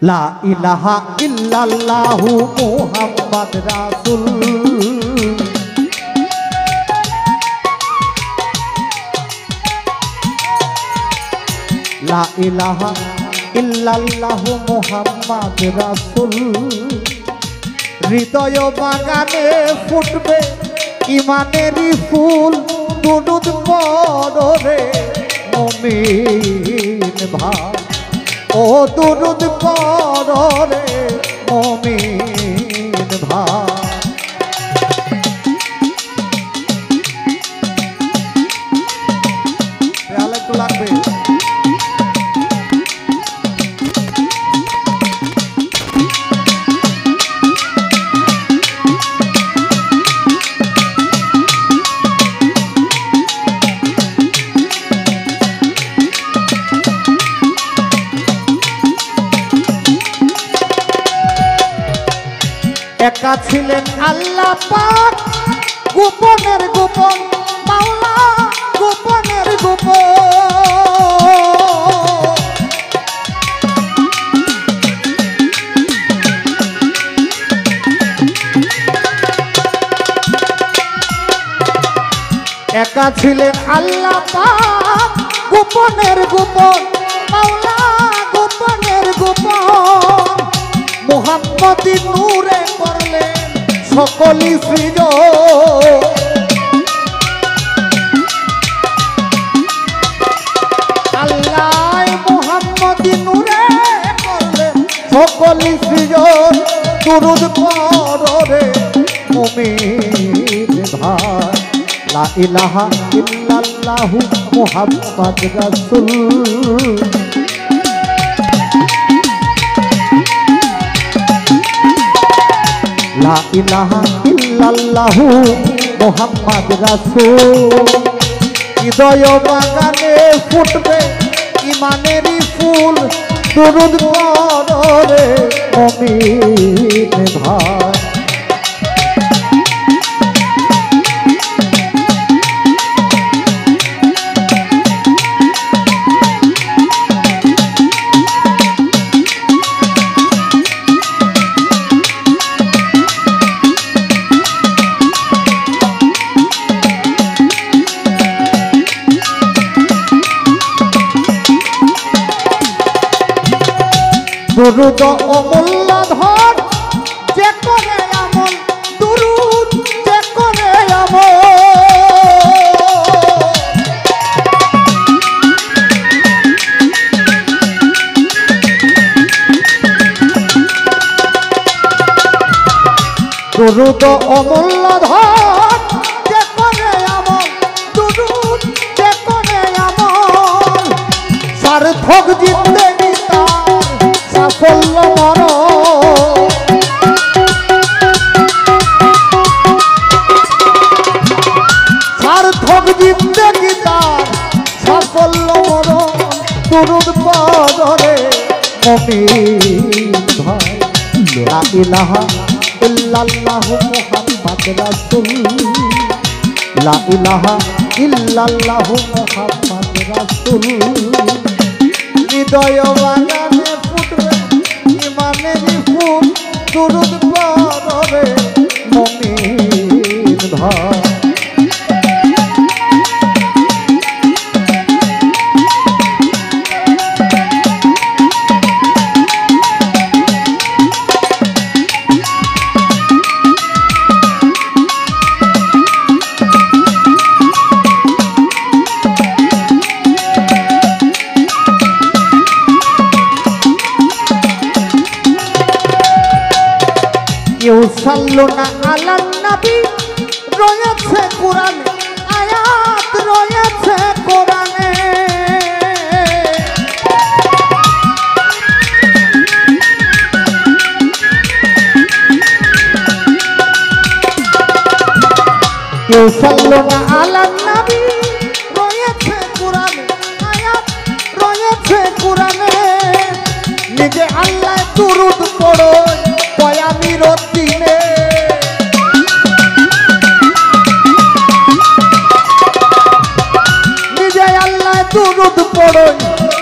লা ইলাহা ইল্লাল্লাহু মুহাম্মাদ রাসূল লা ইলাহা ইল্লাল্লাহু মুহাম্মাদ রাসূল হৃদয় বাগানে ফুটবে ইমানেরই ফুল দুরুদ পড়ো রে মুমিন ভাই ও দুরুদ পড়ো রে মুমিন ভাই একটু লাগবে একা ছিলেন আল্লাহ পাক গোপনের গোপন মাওলা গোপনের গোপন একা ছিলেন আল্লাহ পাক গোপনের গোপন মাওলা গোপনের গোপন মুহাম্মদি নূরে করলেন সকলি সৃজন আল্লাহ মুহাম্মদি নূরে করলেন সকলি সৃজন দুরুদ পড়ো রে মুমিন ভাই লা ইলাহা ইল্লাল্লাহু মুহাম্মাদ রাসূল লা ইলাহা ইল্লাল্লাহু মুহাম্মাদ রাসূল হৃদয় বাগানে ফুটবে ইমানেরই ফুল দুরুদ পড়ো রে মুমিন ভাই দুরুদ অমূল্য ধন যে করে আমল দুরুদ যে করে আমল দুরুদ অমূল্য ধন যে করে আমল দুরুদ যে করে আমল সার্থক জিন্দেগি সাফল্য মরণ সার্থক জিন্দেগি তার সাফল্য মরণ দুরুদ পড়ো রে মুমিন ভাই লা ইলাহা ইল্লাল্লাহু মুহাম্মাদ রাসূল লা ইলাহা ইল্লাল্লাহু মুহাম্মাদ রাসূল হৃদয় বাগানে ফুটবে ইমানেরই ফুল দুরুদ পড়ো রে মুমিন ভাই কেউ সাল্লো না আলান নবী রয়েছে কোরআনে আয়াত রয়েছে কোরআনে কেউ সাল্লো না আলান নবী রয়েছে কোরআনে আয়াত রয়েছে কোরআনে নিজে আল্লাহ দুরুদ পড়ো পয়ামির দিনে নিজে আল্লাহ দুরুদ পড়ো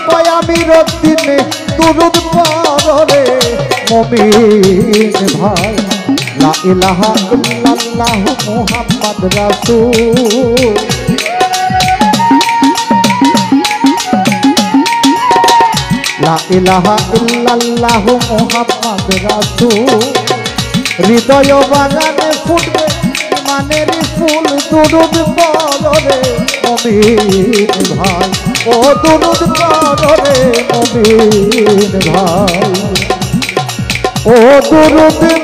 পয়ামির দিনে দুরুদ পড়ো রে মুমিন ভাই লা ইলাহা ইল্লাল্লাহ মুহাম্মদ রাসূল লা ইলাহা ইল্লাল্লাহ মুহাম্মদ রাসূল হৃদয় বাগানে ফুটবে ইমানের ফুল দুরুদ পড়ো রে মুমিন ভাই ও দুরুদ পড়ো রে মুমিন ভাই ও দুরুদ